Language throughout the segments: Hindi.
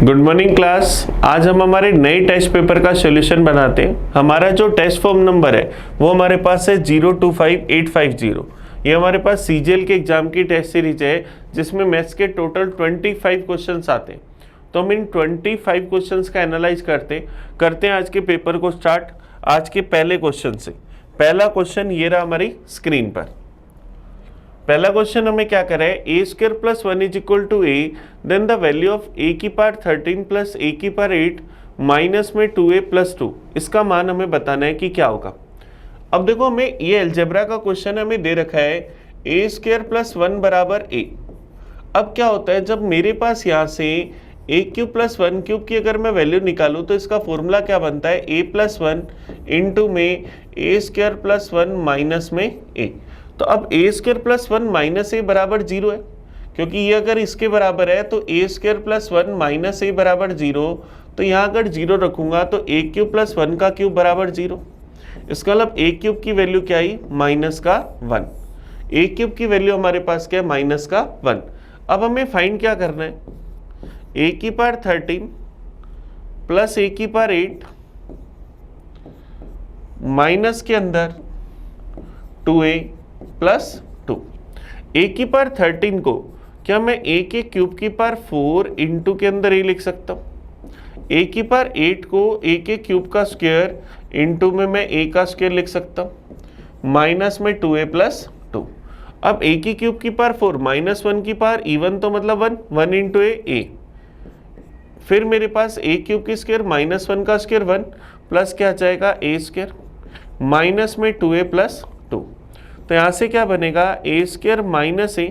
Good morning class. आज हम हमारे नए टेस्ट पेपर का सॉल्यूशन बनाते हैं। हमारा जो टेस्ट फॉर्म नंबर है वो हमारे पास है 025850। ये हमारे पास सीजीएल के एग्जाम की टेस्ट सीरीज है जिसमें मैथ्स के टोटल 25 क्वेश्चंस आते हैं। तो हम इन 25 क्वेश्चंस का एनालाइज करते हैं आज के पेपर को स्टार्ट। आज के पहले क्वेश्चन से। पहला क्वेश्चन ये रहा हमारी स्क्रीन पर। पहला क्वेश्चन हमें क्या करा है, A square plus 1 is equal to A, then the value of A की पावर 13 प्लस ए की पावर 8 माइनस में 2a प्लस 2, इसका मान हमें बताना है कि क्या होगा। अब देखो हमें ये अलजेब्रा का क्वेश्चन हमें दे रखा है ए स्क्वायर प्लस 1 बराबर ए। अब क्या होता है, जब मेरे पास यहाँ से ए क्यूब प्लस 1 क्यूब की अगर मैं वैल्यू निकालूँ तो इसका फॉर्मूला क्या बनता है, ए प्लस 1 इंटू में ए स्क्वायर प्लस 1 माइनस में ए। तो अब ए स्क्वायर प्लस 1 माइनस ए बराबर 0 है, क्योंकि ये अगर इसके बराबर है तो ए स्क्वायर प्लस 1 माइनस ए बराबर 0। तो यहाँ अगर 0 रखूंगा तो ए क्यूब प्लस 1 का क्यूब बराबर 0। इसका मतलब ए क्यूब की वैल्यू क्या आई, माइनस का 1। ए क्यूब की वैल्यू हमारे पास क्या है, माइनस का 1। अब हमें फाइंड क्या करना है, ए की पावर 13 प्लस ए की पावर 8 माइनस के अंदर 2a प्लस 2। ए की पावर 13 को क्या मैं ए के क्यूब की पावर 4 इंटू के अंदर ए लिख सकता हूँ। ए की पावर 8 को ए के क्यूब का स्क्वायर इंटू में मैं ए का स्क्वायर लिख सकता हूँ, माइनस में 2a प्लस 2। अब ए की क्यूब की पावर 4 माइनस 1 की पावर इवन तो मतलब 1 इंटू ए। फिर मेरे पास ए क्यूब की स्क्वायर माइनस 1 का स्क्वायर 1 प्लस क्या जाएगा ए स्क्वायर माइनस में 2a प्लस 2। तो यहाँ से क्या बनेगा, ए स्क्वायर माइनस ए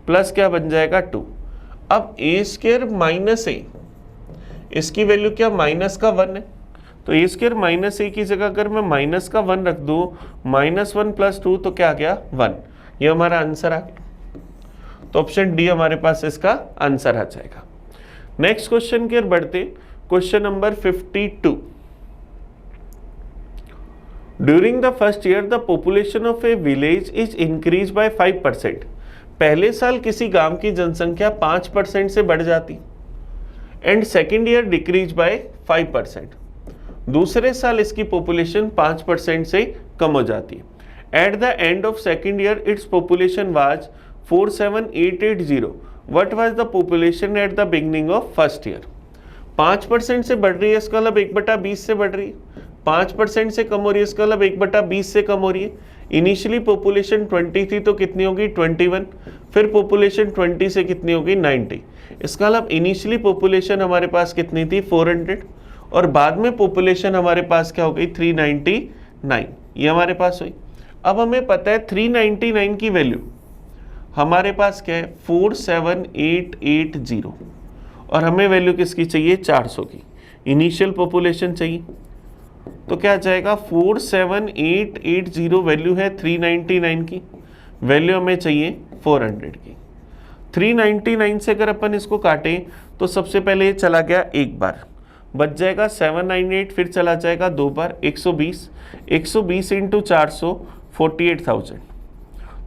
प्लस क्या बन जाएगा 2। अब ए स्क्वायर माइनस ए, इसकी वैल्यू क्या माइनस का 1 है, तो ए स्क्वायर माइनस ए की जगह अगर मैं माइनस का 1 रख दूँ, माइनस 1 प्लस 2 तो क्या आ गया 1। ये हमारा आंसर आ गया। तो ऑप्शन डी हमारे पास इसका आंसर आ जाएगा। नेक्स्ट क्वेश्चन की ओर बढ़ते, question number 52। During the first year, the population of a village is increased by 5%. पहले साल किसी गांव की जनसंख्या 5% से बढ़ जाती, and second year decrease by 5%। दूसरे साल इसकी पॉपुलेशन 5% से कम हो जाती है। At the end of second year its population was 47880। What was the population at the beginning of first year. 5% से बढ़ रही है, इसका मतलब 1/20 से बढ़ रही है। 5% से कम हो रही है, इसका मतलब 1/20 से कम हो रही है। इनिशियली पॉपुलेशन 20 थी तो कितनी होगी 21, फिर पॉपुलेशन 20 से कितनी होगी 90। इसका मतलब इनिशियली पॉपुलेशन हमारे पास कितनी थी 400, और बाद में पॉपुलेशन हमारे पास क्या हो गई 399। ये हमारे पास हुई। अब हमें पता है 399 की वैल्यू हमारे पास क्या है 47880, और हमें वैल्यू किसकी चाहिए 400 की। इनिशियल पॉपुलेशन चाहिए, तो क्या जाएगा 47880 वैल्यू है 399 की, वैल्यू हमें चाहिए 400 की। 399 से अगर अपन इसको काटें तो सबसे पहले ये चला गया एक बार, बच जाएगा 798, फिर चला जाएगा दो बार 120 इंटू 400 48,000।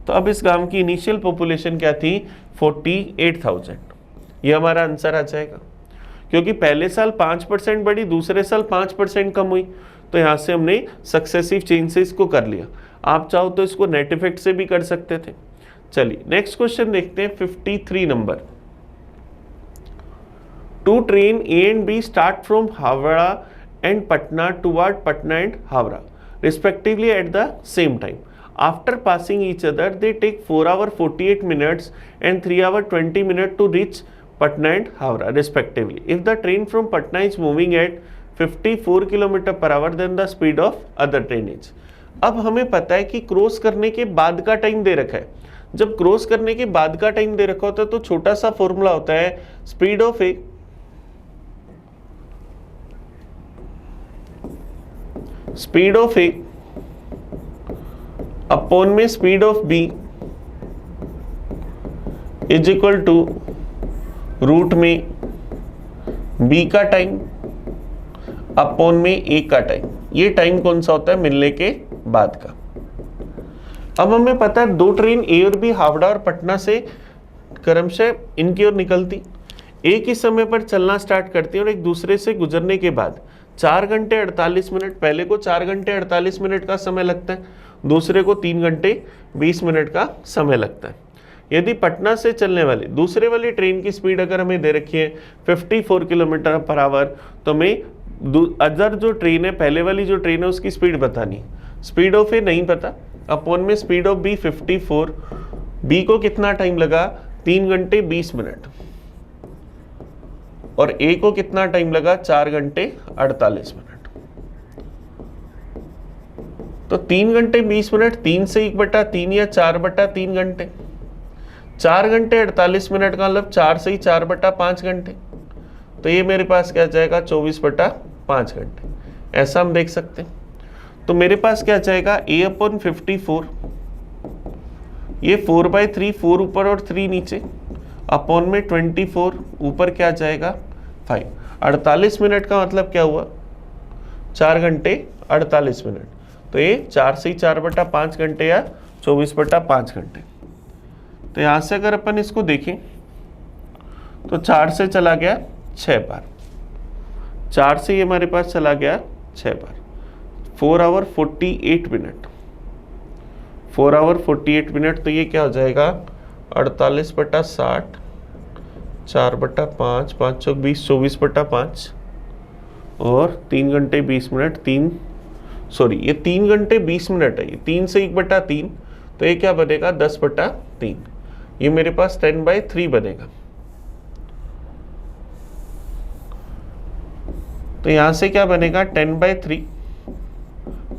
तो अब इस गांव की इनिशियल पॉपुलेशन क्या थी 48,000। ये हमारा आंसर आ जाएगा, क्योंकि पहले साल 5% बढ़ी, दूसरे साल 5% कम हुई। तो यहाँ से हमने सक्सेसिव चेंजेस को कर लिया। आप चाहो तो इसको नेट इफेक्ट से भी कर सकते थे। चलिए नेक्स्ट क्वेश्चन देखते हैं 53 number. Two train A and B start from Howrah and Patna toward Patna and Howrah respectively at the same time. After passing each other, they take 4 hours 48 minutes and 3 hours 20 minutes to reach Patna and Howrah respectively. If the train from Patna is moving at 54 km per hour, then the speed of other train is. अब हमें पता है कि क्रॉस करने के बाद का टाइम दे रखा है। जब क्रॉस करने के बाद का टाइम दे रखा होता है तो छोटा सा फॉर्मूला होता है स्पीड ऑफ ए अपॉन में speed of B is equal to root में बी का टाइम अपॉन में ए का टाइम। ये टाइम कौन सा होता है, मिलने के बाद का। अब हमें पता है दो ट्रेन ए और बी हावड़ा और पटना से क्रमशः इनकी ओर निकलती। एक ही समय पर चलना स्टार्ट करती हैं और एक दूसरे से गुजरने के बाद 4 घंटे 48 मिनट, पहले को 4 घंटे 48 मिनट का समय लगता है, दूसरे को 3 घंटे 20 मिनट का समय लगता है। यदि पटना से चलने वाली दूसरे वाली ट्रेन की स्पीड अगर हमें दे रखी है 54 किलोमीटर पर आवर, तो हमें अदर जो ट्रेन है, पहले वाली जो ट्रेन है उसकी स्पीड बतानी। स्पीड ऑफ ए नहीं पता, अपॉन में स्पीड ऑफ बी 54, बी को कितना टाइम लगा 3 घंटे 20 मिनट, और ए को कितना टाइम लगा 4 घंटे 48 मिनट। तो 3 घंटे 20 मिनट 3 से 1/3 या 4/3 घंटे, 4 घंटे 48 मिनट का मतलब 4 से ही 4/5 घंटे, तो ये मेरे पास क्या जाएगा 24/5 घंटे, ऐसा हम देख सकते हैं। तो मेरे पास क्या जाएगा A/54, ये 4/3, 4 ऊपर और 3 नीचे, अपॉन में 24, ऊपर क्या जाएगा 5। 48 मिनट का मतलब क्या हुआ 4 घंटे 48 मिनट, तो ये 4 से 4/5 घंटे या 24/5 घंटे। तो यहाँ से अगर अपन इसको देखें तो 4 से चला गया 6 बार, 4 से ये हमारे पास चला गया 6 बार, 4 आवर 48 मिनट, 4 आवर 48 मिनट, तो ये क्या हो जाएगा 48/60, 4/5, 5 चौक 20, 24/5, और 3 घंटे 20 मिनट, ये 3 घंटे 20 मिनट है, ये 3 से 1/3, तो ये क्या बनेगा 10/3, ये मेरे पास 10/3 बनेगा। तो यहां से क्या बनेगा 10/3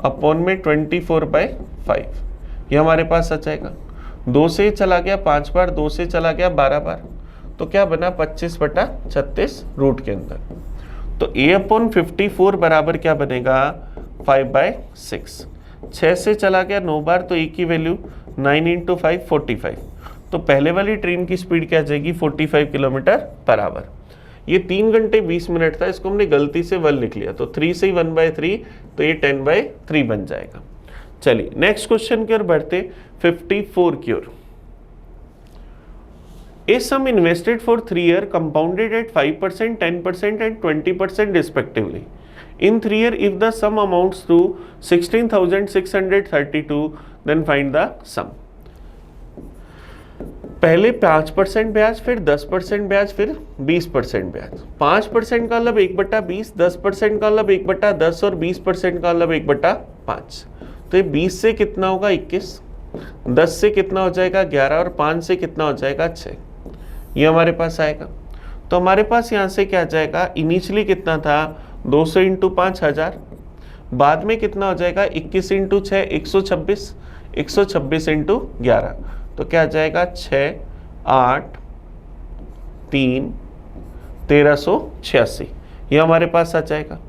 अपॉन में 24/5, ये हमारे पास आ जाएगा। 2 से चला गया 5 बार, 2 से चला गया 12 बार, तो क्या बना 25/36 रूट के अंदर। तो A/54 बराबर क्या बनेगा 5/6। 6 से चला गया 9 बार, तो एक की वैल्यू 9 × 5 45, तो पहले वाली ट्रेन की स्पीड क्या जाएगी 45 किलोमीटर पर आवर। ये 3 घंटे 20 मिनट था, इसको हमने गलती से 1 लिख लिया, तो 3 से 1/3, तो ये 10/3 बन जाएगा। चलिए नेक्स्ट क्वेश्चन की ओर बढ़ते, 54 की ओर। A sum invested for 3 years compounded at 5%, 10% and 20% respectively. In 3 years, if the sum amounts to 16,632, then find the sum. पहले 5% ब्याज, फिर 10% ब्याज, फिर 20% ब्याज। 5% का मतलब 1/20, 10% का मतलब 1/10 और 20% का मतलब 1/5। तो ये 20 से कितना होगा 21, 10 से कितना हो जाएगा 11, और 5 से कितना हो जाएगा 6, ये हमारे पास आएगा। तो हमारे पास यहाँ से क्या जाएगा, इनिशियली कितना था 200 × 5 1000, बाद में कितना हो जाएगा 21 × 6 126, 126 × 11, तो क्या जाएगा 6 8 3 1386, ये हमारे पास आ जाएगा।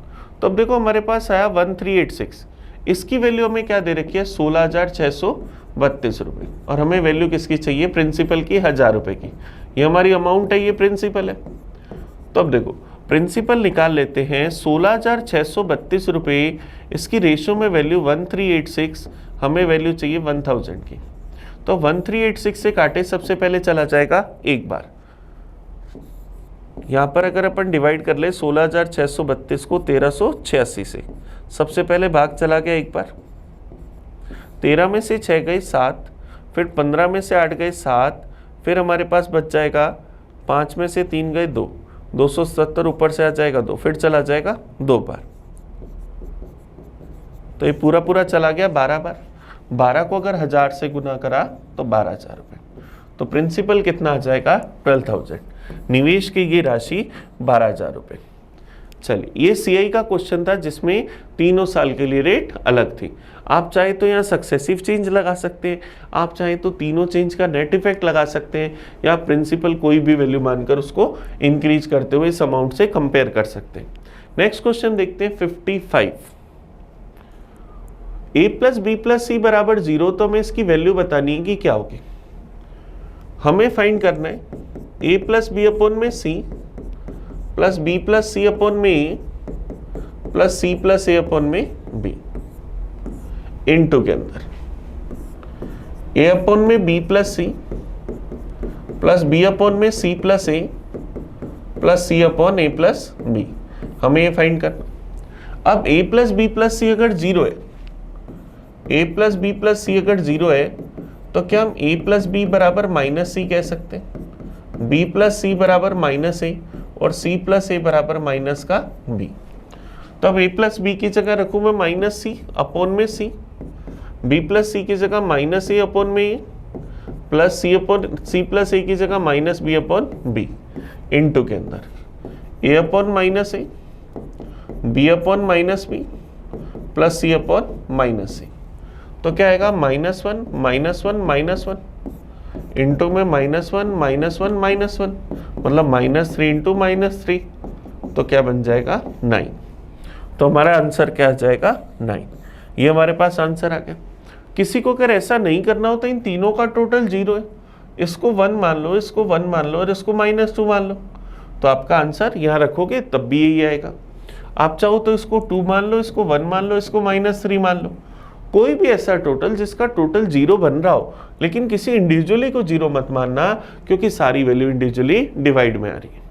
तो अब देखो हमारे पास आया 1386, इसकी वैल्यू हमें क्या दे रखी है 16,632 रुपये, और हमें वैल्यू किसकी चाहिए प्रिंसिपल की 1000 रुपये की, ये हमारी अमाउंट है, ये प्रिंसिपल है। तो अब देखो प्रिंसिपल निकाल लेते हैं 16,632 रुपये, इसकी रेशो में वैल्यू 1386, हमें वैल्यू चाहिए 1000 की। तो 1386 से काटे सबसे पहले चला जाएगा एक बार, यहाँ पर अगर अपन डिवाइड कर ले 16,632 को 1386 से, सबसे पहले भाग चला गया एक बार, 13 में से 6 गए 7, फिर 15 में से 8 गए 7, फिर हमारे पास बच जाएगा 5 में से 3 गए 2, 270 ऊपर से आ जाएगा 2, फिर चला जाएगा 2 बार, तो ये पूरा पूरा चला गया 12 बार। 12 को अगर 1000 से गुना करा तो 12,000 रुपये, तो प्रिंसिपल कितना आ जाएगा 12,000, निवेश की ये राशि 12,000 रुपये। चलिए ये सीआई का क्वेश्चन था जिसमें तीनों साल के लिए रेट अलग थी। आप चाहे तो यहाँ सक्सेसिव चेंज लगा सकते हैं, आप चाहे तो तीनों चेंज का नेट इफेक्ट लगा सकते हैं, या प्रिंसिपल कोई भी वैल्यू मानकर उसको इंक्रीज करते हुए इस अमाउंट से कंपेयर कर सकते हैं। नेक्स्ट क्वेश्चन देखते हैं 55। a + b + c = 0, तो हमें इसकी वैल्यू बतानी है कि क्या होगी। हमें फाइंड करना है a + b/c + b + c/a + c + a/b into के अंदर a/b + c + b/c + a plus C upon A plus B, हमें ये फाइंड करना। अब a plus B plus C अगर जीरो है, a plus B plus C अगर जीरो है तो क्या हम a प्लस बी बराबर माइनस सी कह सकते हैं, b प्लस सी बराबर माइनस ए और c प्लस ए बराबर माइनस का b। तो अब a प्लस बी की जगह रखूं मैं माइनस सी अपॉन में c, b प्लस सी की जगह माइनस ए अपॉन में A, plus C upon C plus A की जगह minus B upon B, into के अंदर a upon minus A, b upon minus B plus C upon minus A. तो क्या आएगा minus one minus one minus one into में minus one minus one minus one, मतलब minus three into minus three, तो क्या बन जाएगा 9। तो हमारा आंसर क्या आ जाएगा 9। ये हमारे पास आंसर आ गया। किसी को अगर ऐसा नहीं करना हो तो इन तीनों का टोटल 0 है, इसको 1 मान लो, इसको 1 मान लो और इसको -2 मान लो, तो आपका आंसर यहाँ रखोगे तब भी यही आएगा। आप चाहो तो इसको 2 मान लो, इसको 1 मान लो, इसको -3 मान लो, कोई भी ऐसा टोटल जिसका टोटल 0 बन रहा हो, लेकिन किसी इंडिविजुअली को 0 मत मानना क्योंकि सारी वैल्यू इंडिविजुअली डिवाइड में आ रही है।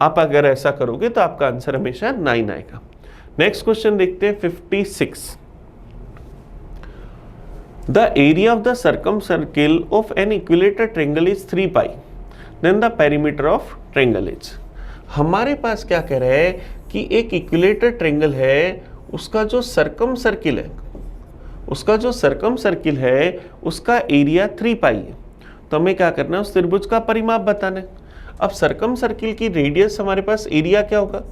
आप अगर ऐसा करोगे तो आपका आंसर हमेशा 9 आएगा। नेक्स्ट क्वेश्चन देखते हैं 56। The area of the circumcircle of an equilateral triangle is 3 pi, then the perimeter of triangle is. हमारे पास क्या कह रहा है कि एक इक्विलेटर ट्रायंगल है, उसका जो सर्कम सर्किल है, उसका एरिया 3 पाई है। तो हमें क्या करना है, उस त्रिभुज का परिमाप बताना है। अब सर्कम सर्किल की रेडियस हमारे पास एरिया क्या होगा,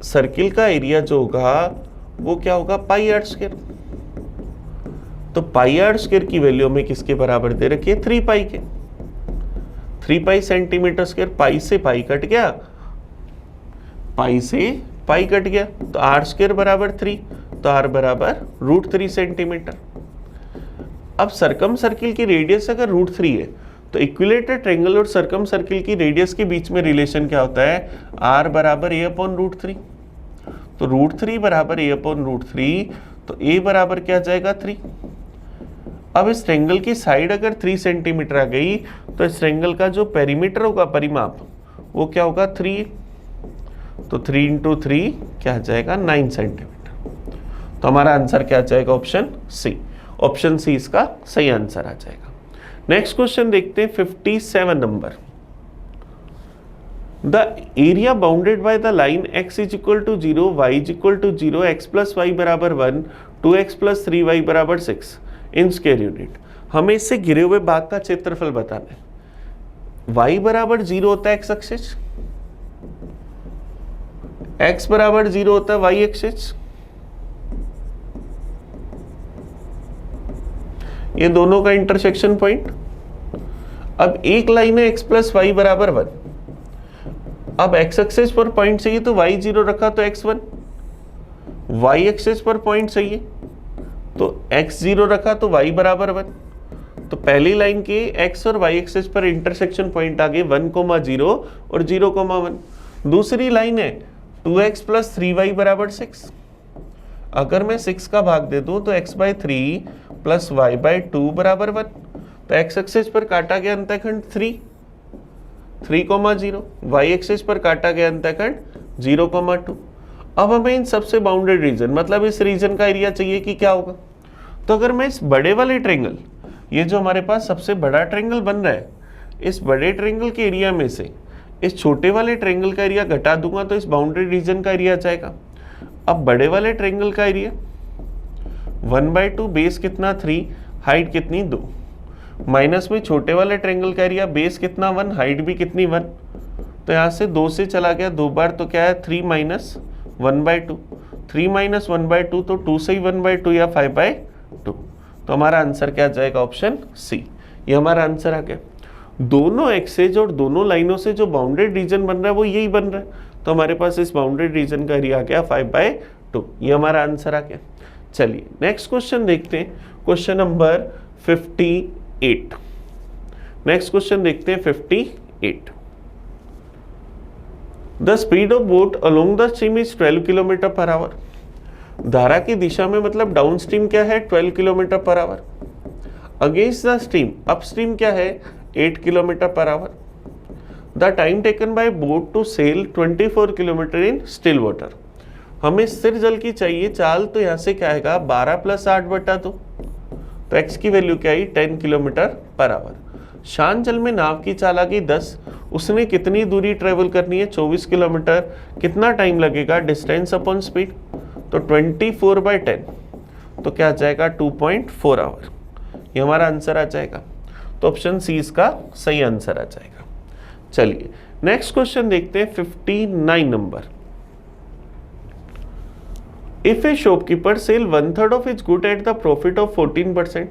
सर्किल का एरिया जो होगा वो क्या होगा पाई आर स्क्वायर। तो पाई आर स्क्वायर की वैल्यू में किसके बराबर दे रखी है 3 पाई के, 3 पाई सेंटीमीटर स्क्वायर। पाई से पाई कट गया, पाई से पाई कट गया, तो आर स्क्वायर बराबर 3, तो आर बराबर √3 सेंटीमीटर। अब सर्कम सर्किल की रेडियस अगर √3 है तो इक्विलेटर ट्रायंगल और सर्कम सर्किल की रेडियस के बीच में रिलेशन क्या होता है, r बराबर a अपॉन √3। तो √3 बराबर a अपॉन √3, तो a बराबर क्या जाएगा 3। अब इस ट्रायंगल की साइड अगर 3 सेंटीमीटर आ गई तो इस ट्रायंगल का जो पेरीमीटर होगा परिमाप वो क्या होगा 3, तो 3 इंटू 3 क्या आ जाएगा 9 सेंटीमीटर। तो हमारा आंसर क्या आ जाएगा ऑप्शन सी, ऑप्शन सी इसका सही आंसर आ जाएगा। नेक्स्ट क्वेश्चन देखते हैं 57 number. The area bounded by the line x is equal to 0, y is equal to 0, x plus Y बराबर 1, 2x प्लस 3y बराबर 6 इन स्क्वायर यूनिट। हमें इससे घिरे हुए भाग का क्षेत्रफल बताना है। y बराबर 0 होता है x एक्सिस, x बराबर 0 होता है y एक्सिस, ये दोनों का इंटरसेक्शन पॉइंट। अब एक लाइन है x प्लस वाई बराबर 1, अब x एक्सिस पर पॉइंट चाहिए तो y 0 रखा तो x1, y एक्सिस पर पॉइंट चाहिए तो x 0 रखा तो y बराबर 1। तो पहली लाइन के x और y एक्सिस पर इंटरसेक्शन पॉइंट आ गए 1,0 और 0,1। दूसरी लाइन है 2x प्लस 3y बराबर 6। अगर मैं 6 का भाग दे दूं तो x/3 प्लस y/2 बराबर 1। तो x एक्सिस पर काटा गया अंतःखंड 3,0, y एक्सिस पर काटा गया अंतःखंड 0,2। अब हमें इन सबसे बाउंडेड रीजन मतलब इस रीजन का एरिया चाहिए कि क्या होगा। तो अगर मैं इस बड़े वाले ट्रायंगल, ये जो हमारे पास सबसे बड़ा ट्रायंगल बन रहा है, इस बड़े ट्रायंगल के एरिया में से इस छोटे वाले ट्रायंगल का एरिया घटा दूंगा तो इस बाउंडेड रीजन का एरिया आ जाएगा। अब बड़े वाले ट्रायंगल का एरिया 1/2, बेस कितना 3, हाइट कितनी 2, माइनस में छोटे वाले ट्रायंगल का एरिया बेस कितना 1, हाइट भी कितनी 1। तो यहाँ से 2 से चला गया 2 बार, तो क्या है 3 - 1/2, 3 - 1/2 तो 2 से ही 1/2 या 5/2। तो हमारा आंसर क्या जाएगा ऑप्शन सी, ये हमारा आंसर आ गया। दोनों एक्सेज और दोनों लाइनों से जो बाउंडेड रीजन बन रहा है वो यही बन रहा है, तो हमारे पास इस बाउंडेड रीजन का एरिया आ गया 5/2, ये हमारा आंसर आ गया। चलिए नेक्स्ट क्वेश्चन देखते हैं, क्वेश्चन नंबर 58। नेक्स्ट क्वेश्चन देखते हैं 58। The speed of boat along the stream is 12 kilometre per our. धारा की दिशा में मतलब डाउन स्ट्रीम क्या है 12 kilometre per hour, against the stream upstream क्या है 8 kilometre per hour. The time taken by boat to sail 24 kilometre in still water. हमें स्थिर जल की चाहिए चाल, तो यहाँ से क्या आएगा 12 + 8/2, तो x की वैल्यू क्या आई 10 किलोमीटर पर आवर। शांत जल में नाव की चाल आ गई 10, उसने कितनी दूरी ट्रेवल करनी है 24 किलोमीटर, कितना टाइम लगेगा डिस्टेंस अपॉन स्पीड, तो 24/10, तो क्या आ जाएगा 2.4 आवर। ये हमारा आंसर आ जाएगा, तो ऑप्शन सी इसका सही आंसर आ जाएगा। चलिए नेक्स्ट क्वेश्चन देखते हैं 59 number. If a shopkeeper sell 1/3 of its good at the profit of 14%,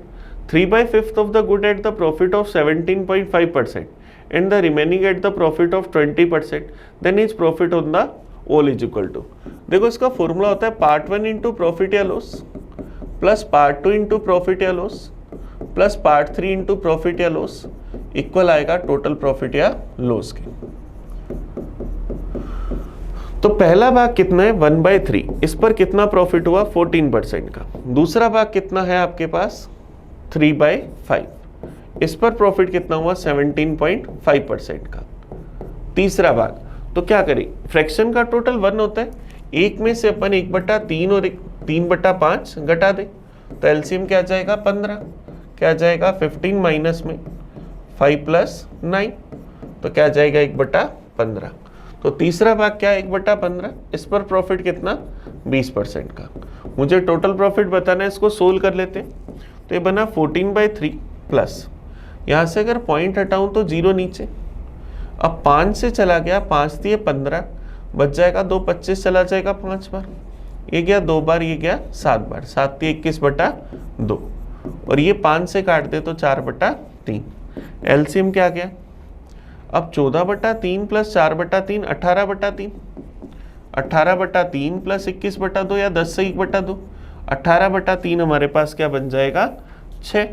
3/5 of the good at the profit of 17.5%, and the remaining at the profit of 20%, then his profit on the whole is equal to। देखो इसका फॉर्मूला होता है पार्ट 1 इंटू प्रॉफिट या loss plus part 2 into profit या loss plus part 3 into profit या लॉस इक्वल आएगा टोटल प्रॉफिट या लॉस के। तो पहला भाग कितना है 1/3, इस पर कितना प्रॉफिट हुआ 14% का। दूसरा भाग कितना है आपके पास 3/5, इस पर प्रॉफिट कितना हुआ 17.5% का। तीसरा भाग, तो क्या करें फ्रैक्शन का टोटल 1 होता है, एक में से अपन 1/3 और 3/5 घटा दे, तो एलसीएम क्या जाएगा 15, क्या जाएगा 15 माइनस में 5 + 9, तो क्या जाएगा 1/15। तो तीसरा भाग क्या है 1/15, इस पर प्रॉफिट कितना 20% का। मुझे टोटल प्रॉफिट बताना है, इसको सोल्व कर लेते हैं। तो ये बना 14/3 प्लस, यहाँ से अगर पॉइंट हटाऊं तो 0 नीचे, अब 5 से चला गया 5 दिए 15, बच जाएगा 2 25 चला जाएगा 5 बार, ये गया 2 बार, ये गया 7 बार, 7 × 21/2, और ये 5 से काट दे तो 4/3। एलसीएम क्या गया अब 14/3 + 4/3 18/3, 18/3 + 21/2 या 10 से 1/2, 18/3 हमारे पास क्या बन जाएगा 6,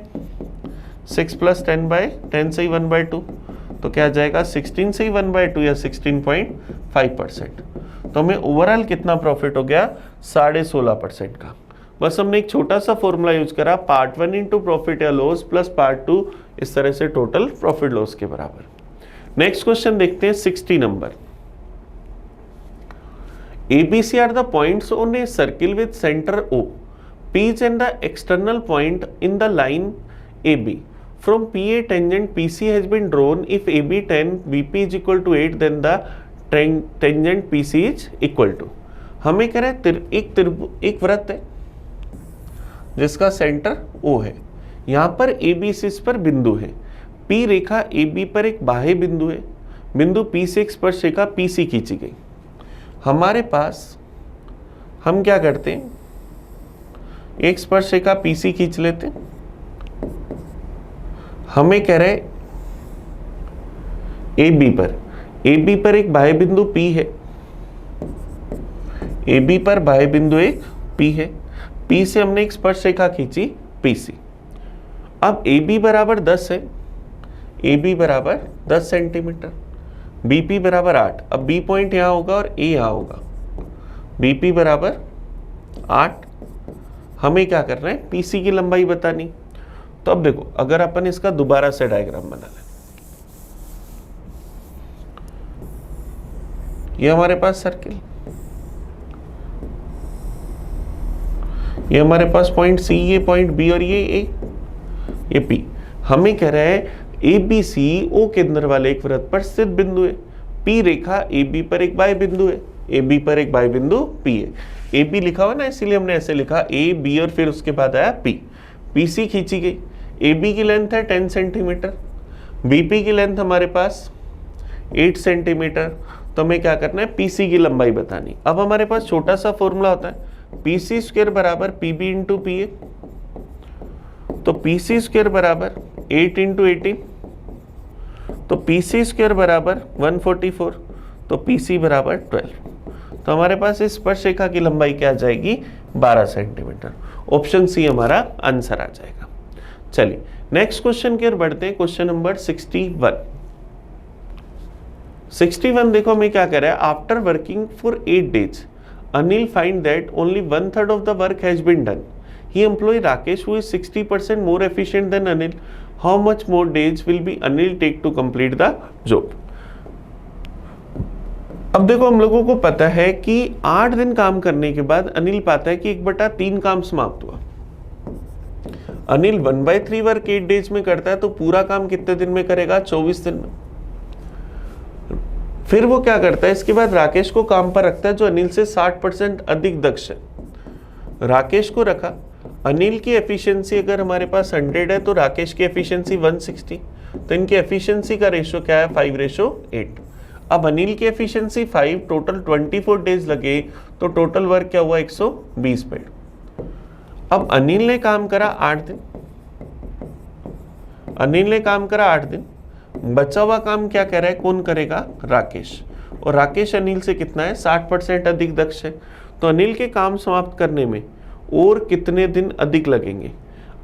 6 + 10/10 से 1/2, तो क्या जाएगा 16 से 1/2 या 16.5%। तो हमें ओवरऑल कितना प्रॉफिट हो गया 16.5% का। बस हमने एक छोटा सा फॉर्मूला यूज करा, पार्ट 1 इंटू प्रॉफिट या लॉस प्लस पार्ट 2, इस तरह से टोटल प्रॉफिट लॉस के बराबर। नेक्स्ट क्वेश्चन देखते हैं 60 number. ABC are the points on a circle with center O. P is and the external point in the line AB. From PA tangent PC has been drawn. If AB tan VP is equal to 8, then the tangent PC is equal to। हमें कह रहे हैं एक वृत्त है जिसका सेंटर O है, यहाँ पर ABC पर बिंदु है, P रेखा AB पर एक बाह्य बिंदु है, बिंदु P से एक स्पर्श रेखा PC खींची गई। हमारे पास हम क्या करते हैं, एक स्पर्श रेखा PC खींच लेते हैं। हमें कह रहे AB पर एक बाह्य बिंदु P है, AB पर बाह्य बिंदु एक P है, P से हमने एक स्पर्श रेखा खींची PC। अब AB बराबर 10 है, AB बराबर 10 सेंटीमीटर, BP बराबर 8। अब B पॉइंट यहाँ होगा और A यहाँ होगा, BP बराबर 8। हमें क्या करना है PC की लंबाई बतानी। तो अब देखो अगर अपन इसका दोबारा से डायग्राम बना लें, ये हमारे पास सर्किल, ये हमारे पास पॉइंट C, ये पॉइंट B और ये A, ये P। हमें कह रहा है ABC O केंद्र वाले एक वृत्त पर स्थित बिंदु है, P रेखा AB पर एक बाह्य बिंदु है, AB पर एक बाह्य बिंदु P है। AB लिखा हुआ ना, इसीलिए हमने ऐसे लिखा A B और फिर उसके बाद आया P। PC खींची गई, AB की लेंथ है 10 सेंटीमीटर, BP की लेंथ हमारे पास 8 सेंटीमीटर। तो हमें क्या करना है PC की लंबाई बतानी। अब हमारे पास छोटा सा फॉर्मूला होता है PC² बराबर PB इंटू PA, तो PC² बराबर 8 इंटू 18, तो PC² बराबर 144, तो PC बराबर 12। तो हमारे पास इस स्पर्श रेखा की लंबाई क्या आ जाएगी 12 सेंटीमीटर। ऑप्शन सी हमारा आंसर आ जाएगा। चलिए नेक्स्ट क्वेश्चन की ओर बढ़ते हैं, क्वेश्चन नंबर 61। 61 देखो हमें क्या कह रहा है, after working for 8 days Anil find that only 1/3 of the work has been done. He employed Rakesh who is 60% more efficient than Anil. How much more days will be Anil take to complete the job? अब देखो हम लोगों को पता है कि 8 दिन काम करने के बाद अनिल पाता है कि 1/3 काम समाप्त हुआ। अनिल 1/3 वर्क 8 डेज में करता है, तो पूरा काम कितने दिन में करेगा? 24 दिन में। फिर वो क्या करता है, इसके बाद राकेश को काम पर रखता है जो अनिल से 60% अधिक दक्ष है। राकेश को रखा, अनिल की एफिशिएंसी अगर हमारे पास 100 है तो राकेश की एफिशिएंसी 160, तो इनकी एफिशिएंसी का रेशो क्या है? 5:8। अब अनिल की एफिशिएंसी 5, टोटल 24 डेज लगे, तो टोटल वर्क क्या हुआ? 120 पेड़। अब अनिल ने काम करा 8 दिन, अनिल ने काम करा 8 दिन, बचा हुआ काम क्या कह रहा है? कौन करेगा? राकेश। और राकेश अनिल से कितना है? 60% अधिक दक्ष है, तो अनिल के काम समाप्त करने में और कितने दिन अधिक लगेंगे?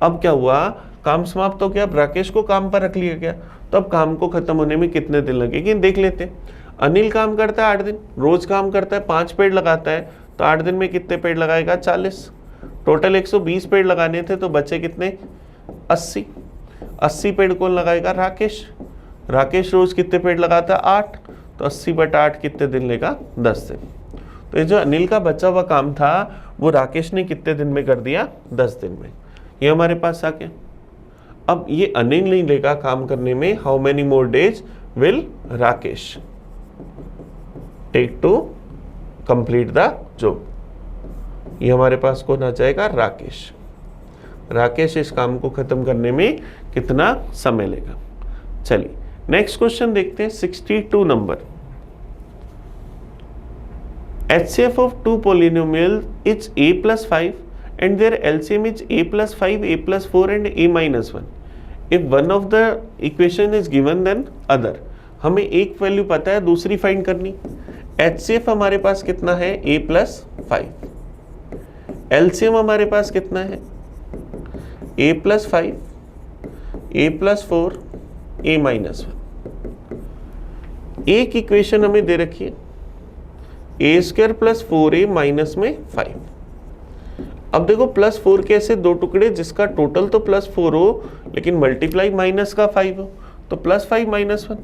अब क्या हुआ, काम समाप्त हो गया, अब राकेश को काम पर रख लिया गया, तो अब काम को खत्म होने में कितने दिन लगेंगे देख लेते हैं। अनिल काम करता है 8 दिन, रोज काम करता है, 5 पेड़ लगाता है, तो 8 दिन में कितने पेड़ लगाएगा? 40। टोटल 120 पेड़ लगाने थे, तो बचे कितने? 80। 80 पेड़ कौन लगाएगा? राकेश। राकेश रोज कितने पेड़ लगाता है? 8, तो 80/8 कितने दिन लेगा? 10 दिन। तो ये जो अनिल का बचा हुआ काम था वो राकेश ने कितने दिन में कर दिया? 10 दिन में। ये हमारे पास आ गया। अब ये अनिल नहीं लेगा काम करने में, how many more days will Rakesh take to complete the job? ये हमारे पास कौन आ जाएगा? राकेश। राकेश इस काम को खत्म करने में कितना समय लेगा? चलिए नेक्स्ट क्वेश्चन देखते हैं, 62 number. HCF of two polynomials is a plus 5 and their LCM is a plus 5, a plus 4 and a minus 1. If one of the equation is given then other. हमें एक वैल्यू पता है, दूसरी फाइंड करनी। HCF हमारे पास कितना है? a plus 5। LCM हमारे पास कितना है? a plus 5, a plus 4, a minus 1। एक इक्वेशन हमें दे रखी है, a² प्लस 4a माइनस में 5। अब देखो +4 के ऐसे दो टुकड़े जिसका टोटल तो +4 हो लेकिन मल्टीप्लाई माइनस का 5 हो, तो +5 माइनस 1,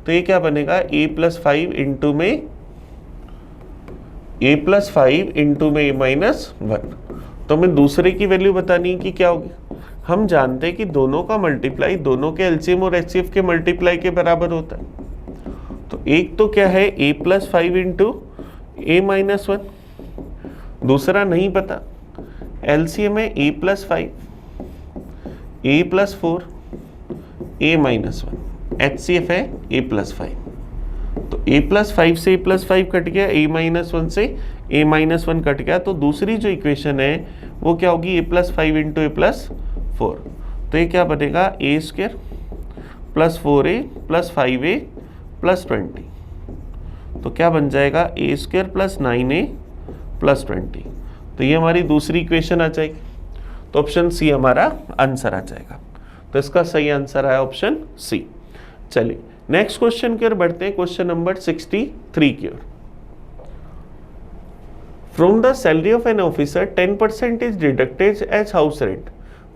तो ये क्या बनेगा? a + 5 इंटू में a + 5 इंटू में a माइनस 1। तो हमें दूसरे की वैल्यू बतानी है कि क्या होगी। हम जानते हैं कि दोनों का मल्टीप्लाई दोनों के एलसीएम और एचसीएफ के मल्टीप्लाई के बराबर होता है। तो एक तो क्या है? a + 5 इंटू a माइनस 1, दूसरा नहीं पता। एलसीएम है a + 5, a + 4, a minus 1, HCF है a + 5। तो a + 5 से a + 5 कट गया, a माइनस 1 से a माइनस 1 कट गया, तो दूसरी जो इक्वेशन है वो क्या होगी? a + 5 into a + 4। तो ये क्या बनेगा? a² + 4a + 5a + 20। तो क्या बन जाएगा? a² + 9a + 20। तो ये हमारी दूसरी इक्वेशन आ जाएगी। तो ऑप्शन सी हमारा आंसर आ जाएगा। तो इसका सही आंसर है ऑप्शन सी। चलिए नेक्स्ट क्वेश्चन की ओर बढ़ते हैं, क्वेश्चन नंबर 63 की ओर। From the salary of an officer 10% is deducted as house rent,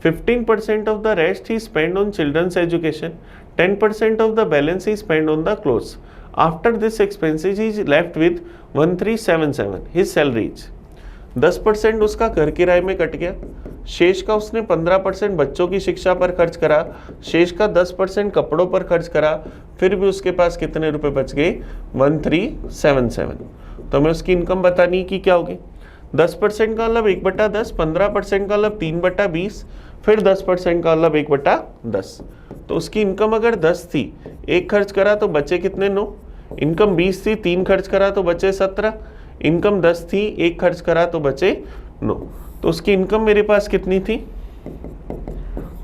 15% of the rest he spent on children's education, 10% of the balance he spent on the clothes. After this expenses he is left with 1377. His salary is 10% उसका घर किराए में कट गया, शेष का उसने 15% बच्चों की शिक्षा पर खर्च करा, शेष का 10% कपड़ों पर खर्च करा, फिर भी उसके पास कितने रुपए बच गए? 1377। तो हमें उसकी इनकम बतानी कि क्या होगी। 10% का मतलब 1/10, 15% का मतलब 3/20, फिर 10% का मतलब 1/10। तो उसकी इनकम अगर 10 थी, एक खर्च करा तो बचे कितने? 9। इनकम 20 थी, 3 खर्च करा तो बचे 17। इनकम 10 थी, एक खर्च करा तो बचे 9। तो उसकी इनकम मेरे पास कितनी थी?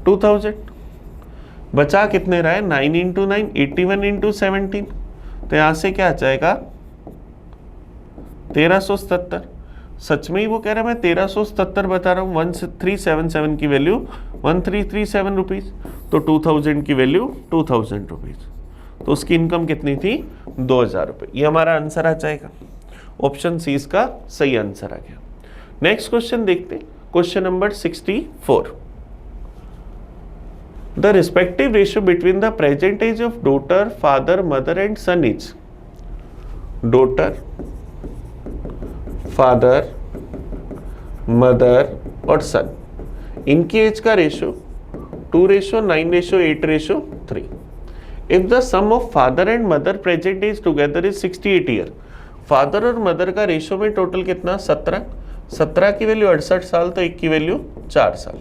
2000। बचा कितने रहा है? 9 इंटू 9, 81 इंटू 17। तो यहाँ से क्या आ जाएगा? 1377। सच में ही वो कह रहा है मैं 1377 बता रहा हूँ। 1377 की वैल्यू 1337 रुपीज़, तो 2000 की वैल्यू 2000 रुपीज़। तो उसकी इनकम कितनी थी? 2000 रुपये। ये हमारा आंसर आ जाएगा। ऑप्शन सी इसका सही आंसर आ गया। नेक्स्ट क्वेश्चन देखते हैं, question number 64। The respective ratio between the present age of daughter, father, mother and son is. Daughter, father, mother और सन, इनकी एज का ratio 2:9:8:3. If the sum of father and mother present age together is 68 year, father और मदर का रेशो में टोटल कितना 17 की वैल्यू 68 साल, तो एक की वैल्यू 4 साल.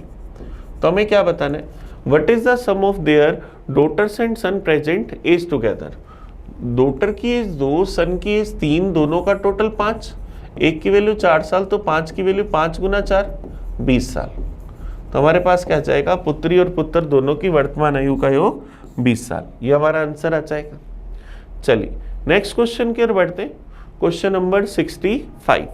तो हमें क्या बताना है, what is the sum of their daughters and son present age together. Daughter की एज 2, सन की एज 3, दोनों का टोटल 5, एक की वैल्यू 4 साल, तो 5 की वैल्यू 5 गुना 4 20 साल. तो हमारे पास क्या जाएगा, पुत्री और पुत्र दोनों की वर्तमान आयु का योग 20 साल. ये हमारा आंसर आ जाएगा. चलिए नेक्स्ट क्वेश्चन की ओर बढ़ते हैं. Question number 65.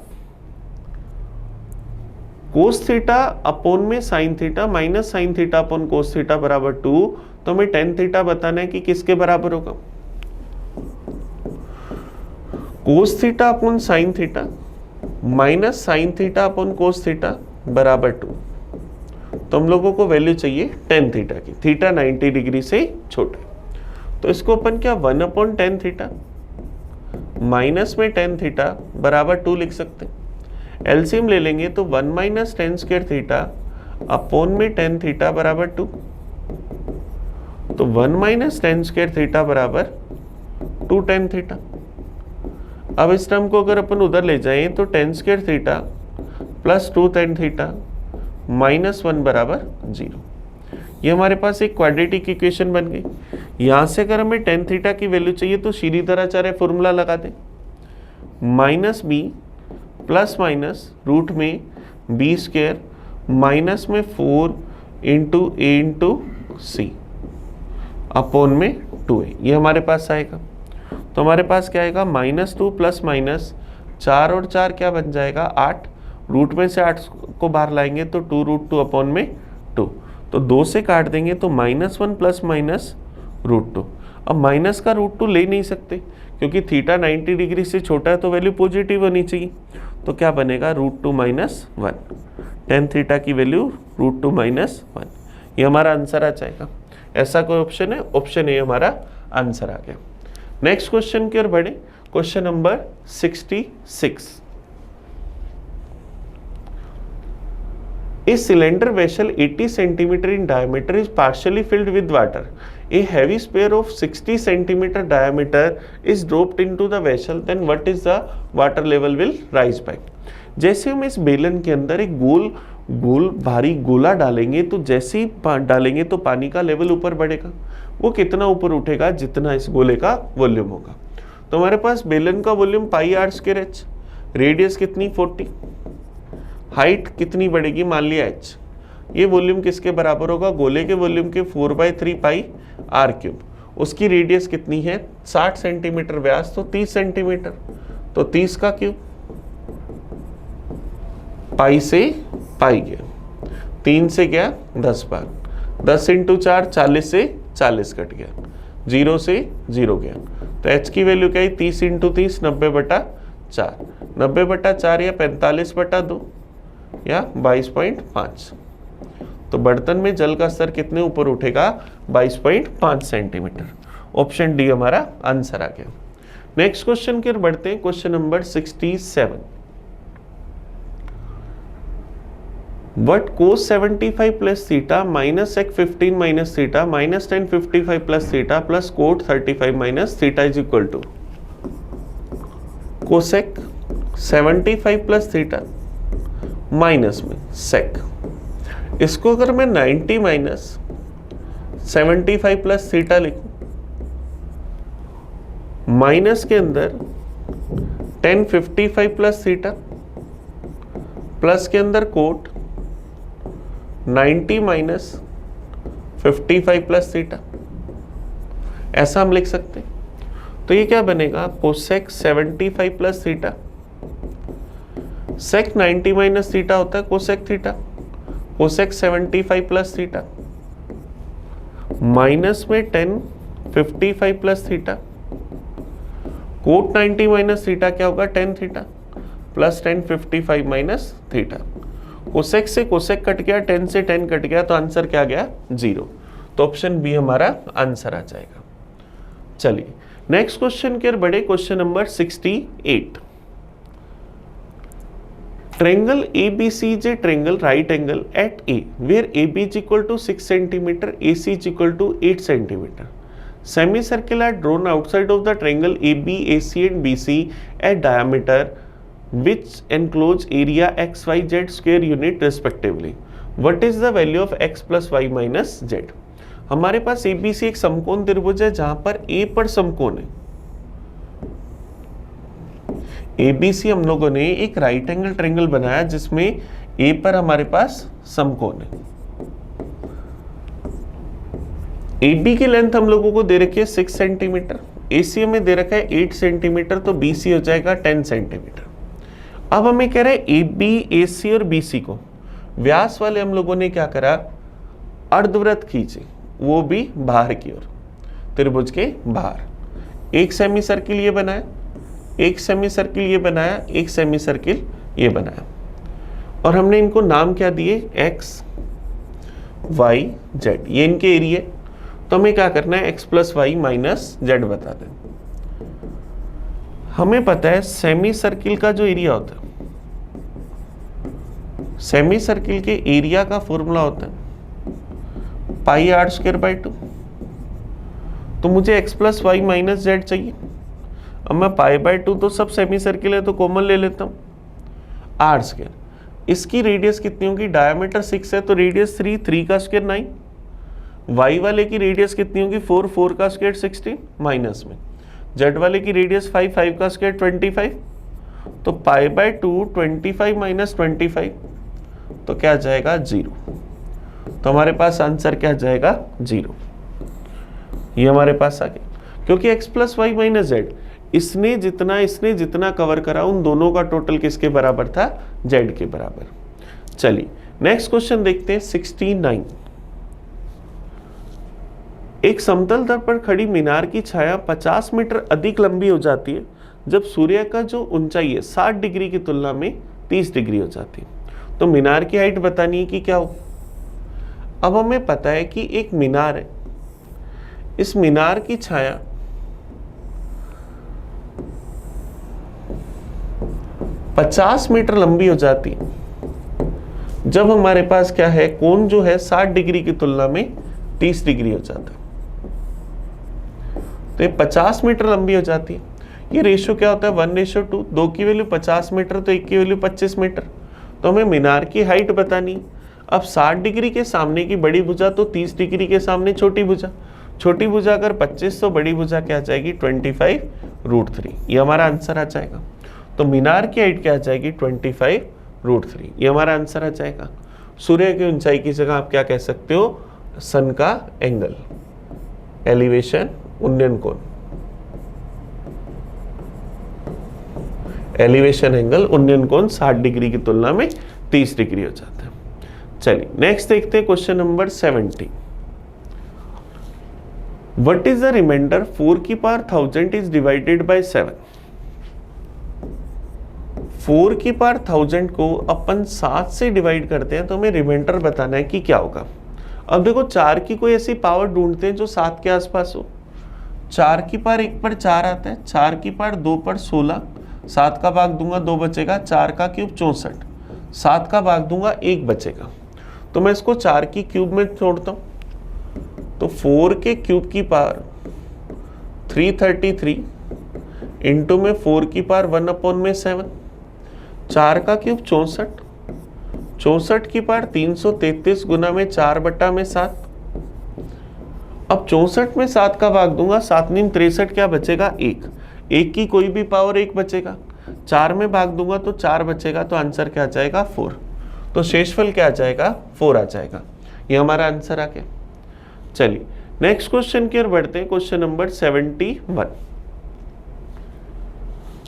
Cos theta upon में sine theta minus sine theta upon cos theta बराबर 2. तो हमें टेन थीटा बताना है कि किसके बराबर होगा. Cos theta upon sine theta minus sine theta upon कोस थीटा बराबर 2. तो हम लोगों को वैल्यू चाहिए टेन थीटा की. थीटा 90 डिग्री से छोटा. तो इसको अपन क्या 1/10 थीटा माइनस में टेन थीटा बराबर 2 लिख सकते हैं. एलसीएम ले लेंगे तो 1 minus ten square theta upon में टेन थीटा बराबर 2. तो 1 माइनस टेन स्क्वायर थीटा बराबर 2 टेन थीटा. अब इस टर्म को अगर अपन उधर ले जाएं तो ten square theta plus 2 tan theta minus 1 बराबर 0. ये हमारे पास एक क्वाड्रेटिक इक्वेशन बन गई. यहाँ से अगर हमें टेन थीटा की वैल्यू चाहिए तो श्रीधराचार्य फॉर्मूला लगा दें. Minus B plus minus root में बी स्क्वायर माइनस में 4 into A into C upon में 2a. ये हमारे पास आएगा. तो हमारे पास क्या आएगा, -2 प्लस माइनस 4 और 4 क्या बन जाएगा 8. रूट में से 8 को बाहर लाएंगे तो 2√2 अपॉन में 2. तो 2 से काट देंगे तो -1 प्लस माइनस √2. अब माइनस का √2 ले नहीं सकते क्योंकि थीटा 90 डिग्री से छोटा है तो वैल्यू पॉजिटिव होनी चाहिए. तो क्या बनेगा √2 माइनस 1. टेन थीटा की वैल्यू √2 माइनस 1. ये हमारा आंसर आ जाएगा. ऐसा कोई ऑप्शन है, ऑप्शन ए हमारा आंसर आ गया. नेक्स्ट क्वेश्चन की ओर बढ़े. Question number 66. A cylinder vessel 80 cm in diameter is partially filled with water. A heavy sphere of 60 cm diameter is dropped into the vessel. Then what is the water level will rise by? जैसे हम इस बेलन के अंदर एक गोल भारी गोला डालेंगे तो जैसे ही डालेंगे तो पानी का लेवल ऊपर बढ़ेगा. वो कितना ऊपर उठेगा, जितना इस गोले का वॉल्यूम होगा. तो हमारे पास बेलन का volume pi R square H, radius कितनी 40, हाइट कितनी बढ़ेगी मान लिया h. ये वॉल्यूम किसके बराबर होगा, गोले के वॉल्यूम के 4/3 पाई आर क्यूब. उसकी रेडियस कितनी है 60 सेंटीमीटर व्यास, तो 30 सेंटीमीटर. तो 30 का क्यूब, पाई से पाई गया, 3 से गया 10 बार, 10 इंटू 4 40 से 40 कट गया, 0 से 0 गया. तो h की वैल्यू क्या है 30 इंटू 30 90/4, 90/4 या 45/2 या 22.5. तो बर्तन में जल का स्तर कितने ऊपर उठेगा 22.5 सेंटीमीटर. ऑप्शन डी हमारा आंसर आ गया. नेक्स्ट क्वेश्चन की ओर बढ़ते हैं. Question number 67. What cos 75 plus theta minus sec 15 minus theta minus tan 55 plus theta plus cot 35 minus theta is equal to? cosec 75 plus theta minus में sec. इसको अगर मैं 90 माइनस 75 प्लस थीटा लिखूं, माइनस के अंदर tan 55 प्लस थीटा प्लस के अंदर कोट 90 माइनस 55 प्लस थीटा, ऐसा हम लिख सकते हैं. तो ये क्या बनेगा cosec 75 plus theta, sec 90 minus theta होता है cosec theta, cosec 75 plus theta minus में 10 55 plus theta, cot 90 minus theta क्या होगा 10 theta plus 10 55 minus theta. Cosec से कोसेक कट गया, 10 से 10 कट गया, तो आंसर क्या गया 0. तो ऑप्शन बी हमारा आंसर आ जाएगा. चलिए नेक्स्ट क्वेश्चन के बढ़े, question number 68. Triangle ABC is a triangle right angle at A, where AB is equal to 6 cm, AC is equal to 8 cm. Semicircle are drawn outside of the triangle AB, AC and BC at diameter which enclose area x, y, z square unit respectively. What is the value of x plus y minus z? हमारे पास ABC एक समकोण त्रिभुज है जहां पर A पर समकोण है। ABC हम लोगों ने एक राइट एंगल ट्रायंगल बनाया जिसमें A पर हमारे पास समकोण है। AB की लेंथ हम लोगों को दे रखी है 6 सेंटीमीटर, AC में दे रखा है 8 सेंटीमीटर, तो BC हो जाएगा 10 सेंटीमीटर। अब हमें कह रहे हैं AB, AC और BC को व्यास वाले हम लोगों ने क्या करा, अर्धवृत्त खींचे, वो भी बाहर की ओर, त्रिभुज के बाहर। एक सेमी सर्किल ये बनाया, एक सेमी सर्किल ये बनाया, एक सेमी सर्किल ये बनाया, और हमने इनको नाम क्या दिए, x, y, z, ये इनके एरिया। तो हमें क्या करना है, x plus Y minus Z बता दें। हमें पता है सेमी सर्किल का जो एरिया होता है, सेमी सर्किल के एरिया का फॉर्मूला होता है पाई आर स्क्वायर बाई 2। तो मुझे x plus Y minus Z चाहिए। अब मैं पाई बाई 2 तो सब सेमी सर्किल है तो कॉमन ले लेता हूँ, आर स्क्वायर। इसकी रेडियस कितनी होगी, डायमीटर 6 है तो रेडियस 3, 3 का स्क्वायर 9। वाई वाले की रेडियस कितनी होगी, 4, 4 का स्क्वायर 16 माइनस में। जेड वाले की रेडियस 5, 5 का स्क्वायर 25। तो पाई बाई 2 25 माइनस 25 तो क्या जाएगा, 0। तो हमारे पास आंसर क्या जाएगा, 0। ये हमारे पास आ गया, क्योंकि x plus Y minus Z इसने जितना कवर करा उन दोनों का टोटल किसके बराबर था, z के बराबर। चलिए नेक्स्ट क्वेश्चन देखते हैं 69। एक समतल तल पर खड़ी मीनार की छाया 50 मीटर अधिक लंबी हो जाती है जब सूर्य का जो ऊंचाई है 60 डिग्री की तुलना में 30 डिग्री हो जाती है। तो मीनार की हाइट बतानी है कि क्या हो। अब हमें पता है कि एक मीनार है, इस मीनार की छाया 50 मीटर लंबी हो जाती है जब हमारे पास क्या है, कोण जो है 60 डिग्री की तुलना में 30 डिग्री हो जाता है। तो ये 50 मीटर लंबी हो जाती है। ये रेशियो क्या होता है, 1:2। 2 की वैल्यू 50 मीटर तो 1 की वैल्यू 25 मीटर। तो हमें मीनार की हाइट बतानी। अब 60 डिग्री के सामने की बड़ी भुजा तो 30 डिग्री के सामने छोटी भुजा, छोटी भुजा अगर 25 तो बड़ी भुजा क्या आ जाएगी, 25√3। ये हमारा आंसर आ जाएगा। तो मीनार की हाइट क्या आ जाएगी, 25√3। ये हमारा आंसर आ जाएगा। सूर्य की ऊंचाई की जगह आप क्या कह सकते हो, सन का एंगल, एलिवेशन, उन्नयन कोण, एलिवेशन एंगल, उन्नयन कोण 60 डिग्री की तुलना में 30 डिग्री हो जाता है। चलिए नेक्स्ट देखते हैं question number 70। What is the remainder 4 की पावर 1000 इज डिवाइडेड बाय 7। 4 की पावर 1000 को अपन 7 से डिवाइड करते हैं तो हमें रिमाइंडर बताना है कि क्या होगा। अब देखो 4 की कोई ऐसी पावर ढूंढते हैं जो 7 के आसपास हो। 4 की पावर 1 पर 4 आता है, 4 की पावर 2 पर 16, 7 का भाग दूंगा 2 बचेगा, 4 का क्यूब 64, 7 का भाग दूंगा 1 बचेगा। तो मैं इसको 4 की क्यूब में छोड़ता हूँ, तो 4 के क्यूब की पावर 333 इंटू में 4 की पावर 1/7, 4 का क्यूब 64, 64 की पावर 333 गुना में 4/7। अब 64 में 7 का भाग दूंगा, 7 × 63 क्या बचेगा, 1। 1 की कोई भी पावर 1 बचेगा, 4 में भाग दूंगा तो 4 बचेगा, तो आंसर क्या आ जाएगा, 4। तो शेषफल क्या आ जाएगा, 4 आ जाएगा। ये हमारा आंसर आ गया। चलिए नेक्स्ट क्वेश्चन की ओर बढ़ते हैं, question number 71।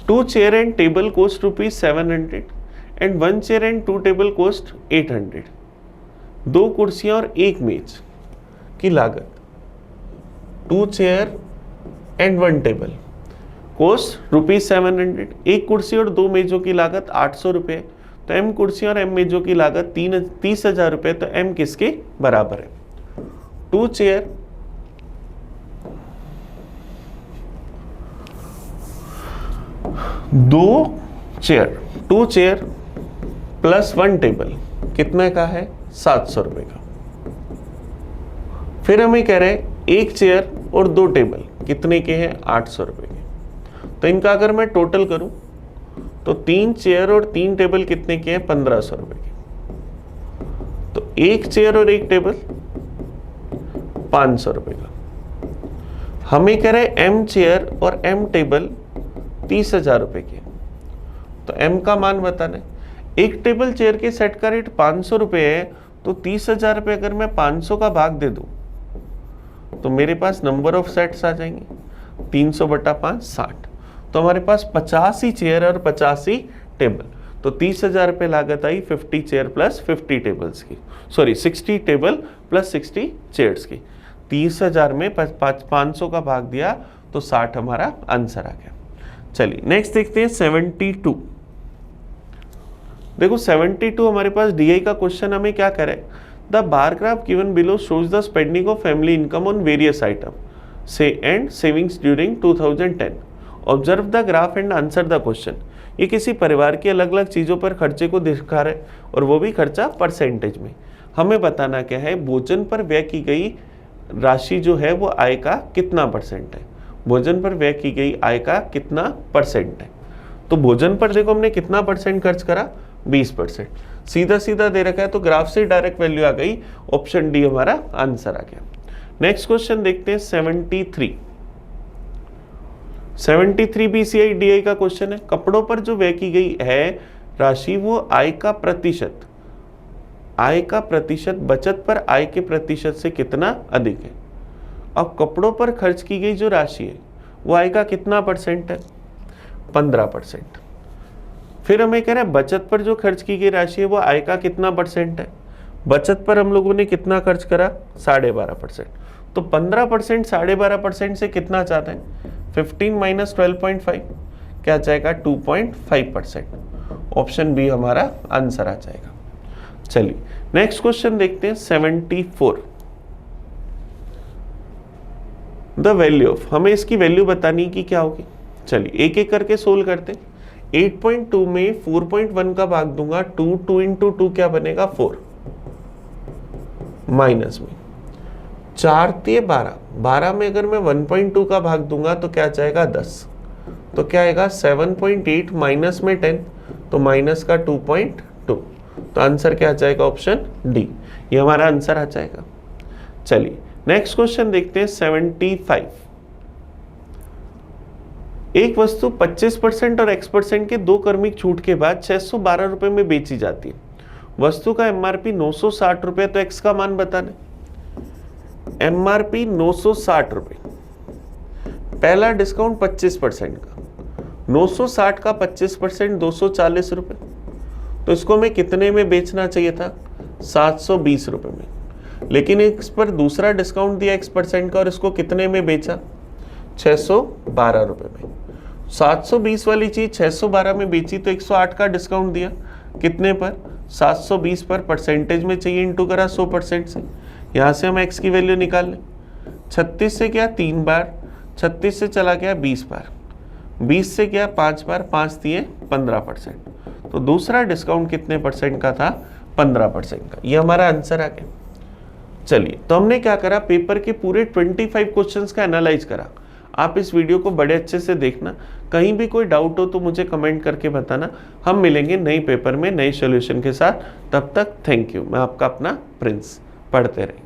2 chair and table cost ₹700 and 1 chair and 2 table cost 800। 2 कुर्सियां और 1 मेज की लागत 2 चेयर एंड 1 टेबल कॉस्ट ₹700। 1 कुर्सी और 2 मेजों की लागत 800 रुपये। तो m कुर्सियों और m मेजों की लागत 30,000 रुपये। तो m किसके बराबर है, 2 chair 2 chair, 2 chair plus 1 table कितने का है? 700 रुपए का। फिर हमें कह रहे हैं 1 चेयर और 2 टेबल कितने के हैं? 800 रुपए के। तो इनका अगर मैं टोटल करूं तो 3 चेयर और 3 टेबल कितने के हैं? 1500 रुपए के। तो 1 चेयर और 1 टेबल 500 रुपए का। हमें कह रहे हैं m चेयर और m टेबल 30,000 रुपए के। तो m का मान बताना है। एक टेबल चेयर के सेट का रेट 500 रुपए है, तो 30,000 रुपए अगर मैं 500 का भाग दे दूं तो मेरे पास नंबर ऑफ सेट्स आ जाएंगे 300 बटा 5 60। तो हमारे पास 50 ही चेयर और 50 ही टेबल। तो 30,000 रुपए लागत आई 50 चेयर प्लस 50 टेबल्स की, सॉरी 60 टेबल प्लस 60 चेयर्स की। 30,000 में 500 का भाग दिया तो 60 हमारा आंसर आ गया। चलिए नेक्स्ट देखते हैं 72। देखो 72 हमारे पास डीआई का क्वेश्चन हमें क्या करे, the bar graph given below shows the spending of family income on various items and savings during 2010। Observe the graph and answer the question. ये किसी परिवार की अलग अलग चीज़ों पर खर्चे को दिखा रहे और वो भी खर्चा परसेंटेज में। हमें बताना क्या है, भोजन पर व्यय की गई राशि जो है वो आय का कितना परसेंट है। भोजन पर व्यय की गई आय का कितना परसेंट है। तो भोजन पर देखो हमने कितना परसेंट खर्च करा, 20%। सीधा सीधा दे रखा है तो ग्राफ से डायरेक्ट वैल्यू आ गई, ऑप्शन डी हमारा आंसर आ गया। नेक्स्ट क्वेश्चन देखते हैं 73 भी CIDI का क्वेश्चन है। कपड़ों पर जो व्यय की गई है राशि वो आय का प्रतिशत बचत पर आय के प्रतिशत से कितना अधिक है। अब कपड़ों पर खर्च की गई जो राशि है वो आय का कितना परसेंट है? 15%। फिर हमें कह रहे हैं बचत पर जो खर्च की गई राशि है वो आय का कितना परसेंट है। बचत पर हम लोगों ने कितना खर्च करा? 12.5%। तो 15% 12.5% से कितना चाहते हैं? 15 माइनस 12.5 क्या जाएगा? 2.5%। ऑप्शन बी हमारा आंसर आ जाएगा। चलिए नेक्स्ट क्वेश्चन देखते हैं 74। द वैल्यू ऑफ, हमें इसकी वैल्यू बतानी कि क्या होगी। चलिए एक एक करके सोल्व करते हैं। 8.2 में 4.1 का भाग दूंगा 2 इंटू 2 क्या बनेगा? 4 माइनस में 4 3 12 में अगर मैं 1.2 का भाग दूंगा तो क्या जाएगा? 10। तो क्या आएगा? 7.8 माइनस में 10 तो माइनस का 2.2। तो आंसर क्या आ जाएगा? ऑप्शन डी, ये हमारा आंसर आ जाएगा। चलिए नेक्स्ट क्वेश्चन देखते हैं 75। एक वस्तु 25% और x% के 2 क्रमिक छूट के बाद 612 रुपए में बेची जाती है। वस्तु का MRP 960 रुपए, तो x का मान बताना। MRP 960 रुपए, पहला डिस्काउंट 25% का, 960 का 25% 240 रुपए। तो इसको हमें कितने में बेचना चाहिए था? 720 रुपए में। लेकिन इस पर दूसरा डिस्काउंट दिया x% का और इसको कितने में बेचा? 612 रुपए में। 720 वाली चीज 612 में बेची तो 108 का डिस्काउंट दिया, कितने पर? 720 पर। परसेंटेज में चाहिए, इंटू करा 100% से। यहाँ से हम x की वैल्यू निकाल लें। 36 से क्या? 3 बार, 36 से चला गया 20 बार, 20 से क्या? 5 बार, 5 दिए 15%। तो दूसरा डिस्काउंट कितने परसेंट का था? 15% का। ये हमारा आंसर आ गया। चलिए तो हमने क्या करा, पेपर के पूरे 25 क्वेश्चंस का एनालाइज करा। आप इस वीडियो को बड़े अच्छे से देखना, कहीं भी कोई डाउट हो तो मुझे कमेंट करके बताना। हम मिलेंगे नए पेपर में नए सॉल्यूशन के साथ। तब तक थैंक यू। मैं आपका अपना प्रिंस। पढ़ते रहें।